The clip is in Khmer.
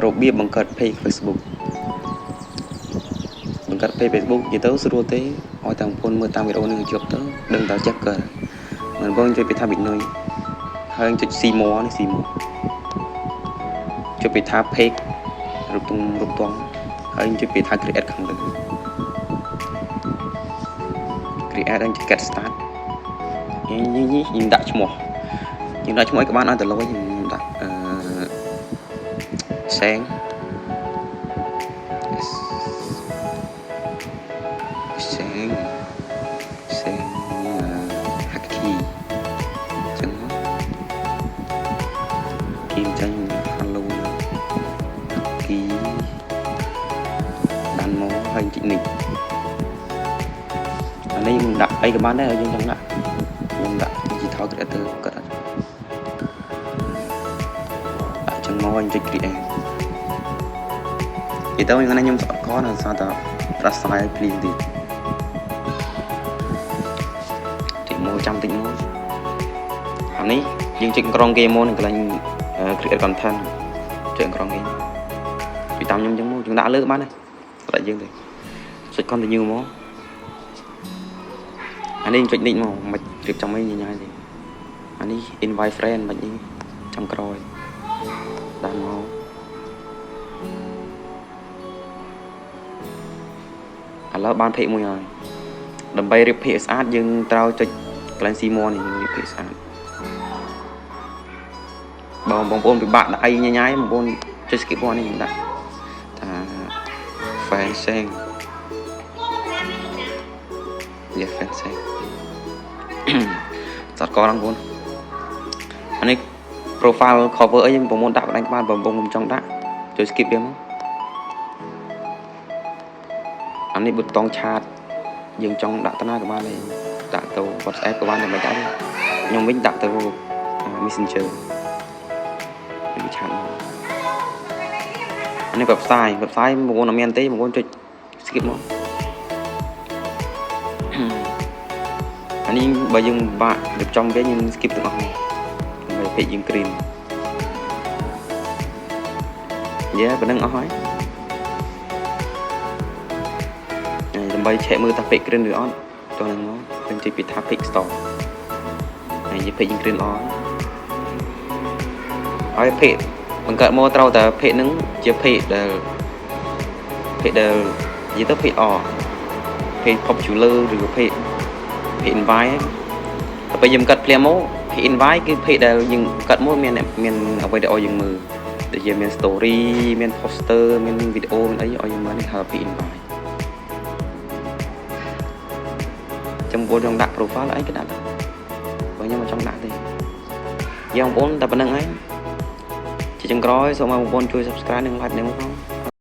របៀបបង្កើត page Facebook បង្កើត page Facebook និយាយទៅស្រួលទេឲ្យតែបងប្អូនមើលតាមវីដេអូនេះជប់ទៅដឹងតើចេះកើតមិនបងជួយពីថាវិនុយហើយចុច see more នេះ see more ចុចពីថា page រូបទងហើយចុចពីថា create ខាងលើ create ហើយចុច get start យើងដាក់ឈ្មោះយើងដាក់ឈ្មោះឲ្យក៏បានឲ្យទៅលុយយើងដាក់សែងហាក់គីចឹងគីចាញ់ hello គីបានមកហើយជីនិចអានេះmìnhដាក់អីក៏បានដែរយើងចង់ដាក់ខ្ញុំដាក់ digital creator ក៏ដាក់ចឹងមកចុច create ពីទៅខ្ញុំស្អត់ខនសារតែប្រាស្រ័យភ្លៀងទៀតតិចមកចាំតិចមកអានេះយើងចុចក្រុងគេមកនឹងកន្លែង create content ចុចក្រុងគេពីតាមខ្ញុំចឹងមកយើងដាក់លើបានដែរតែយើងទេចុច continue មកអានេះចុចនេះមកមិនរៀបចំអីញញ៉ាយទេអានេះ invite friend មិននេះចំក្រោយដាក់មកឥឡូវបាន page មួយហើយដើម្បីរៀប page ស្អាតយើងត្រូវចុចកន្លែង see more នេះយើងរៀប page ស្អាតបងប្អូនពិបាកដាក់អីញញ៉ាយបងប្អូនចុច skip មកនេះខ្ញុំដាក់ថា fanseng យ៉ា fanseng សតកបងប្អូនអានេះ profile cover អីបងប្អូនដាក់បណ្ដាញបានបងប្អូនចង់ដាក់ចុច skip វាមកអានេះប៊ូតុងឆាតយើងចង់ដាក់តាណាក៏បានដែរដាក់ទៅ WhatsApp ក៏បានដែរមិនដាក់ទេខ្ញុំវិញដាក់ទៅ Messenger វាឆាតអានេះ website បងប្អូនអត់មានទេបងប្អូនចុច skip មកអានេះបើយើងបាក់រៀបចំវាយើង skip ទាំងអស់នេះដើម្បីពេកយើង green យ៉ាប៉ុណ្្នឹងអស់ហើយដើម្បីឆែកមើលថាពេក green ឬអត់តោះហ្នឹងមកខ្ញុំចុចពីថាពេក store ហើយនិយាយពេកយើង green អស់ហើយពេកបង្កើតមកត្រូវតែពេកហ្នឹងជាពេកដែលនិយាយទៅពេកអពេក popular ឬក៏ពេក invite តែពេលយើងកាត់ភ្លាមមក invite គឺ page ដែលយើងកាត់មកមានអ្វីដែលឲ្យយើងមើលដូចជាមាន story មាន poster មានវីដេអូមានអីឲ្យយើងមើលនេះហៅ page invite ចំពោះចង់ដាក់ profile អីក៏ដាក់ដែរបើខ្ញុំមិនចង់ដាក់ទេយើងបងប្អូនតែប៉ុណ្្នឹងឯងជាចុងក្រោយសូមឲ្យបងប្អូនជួយ subscribe និង like នឹងផង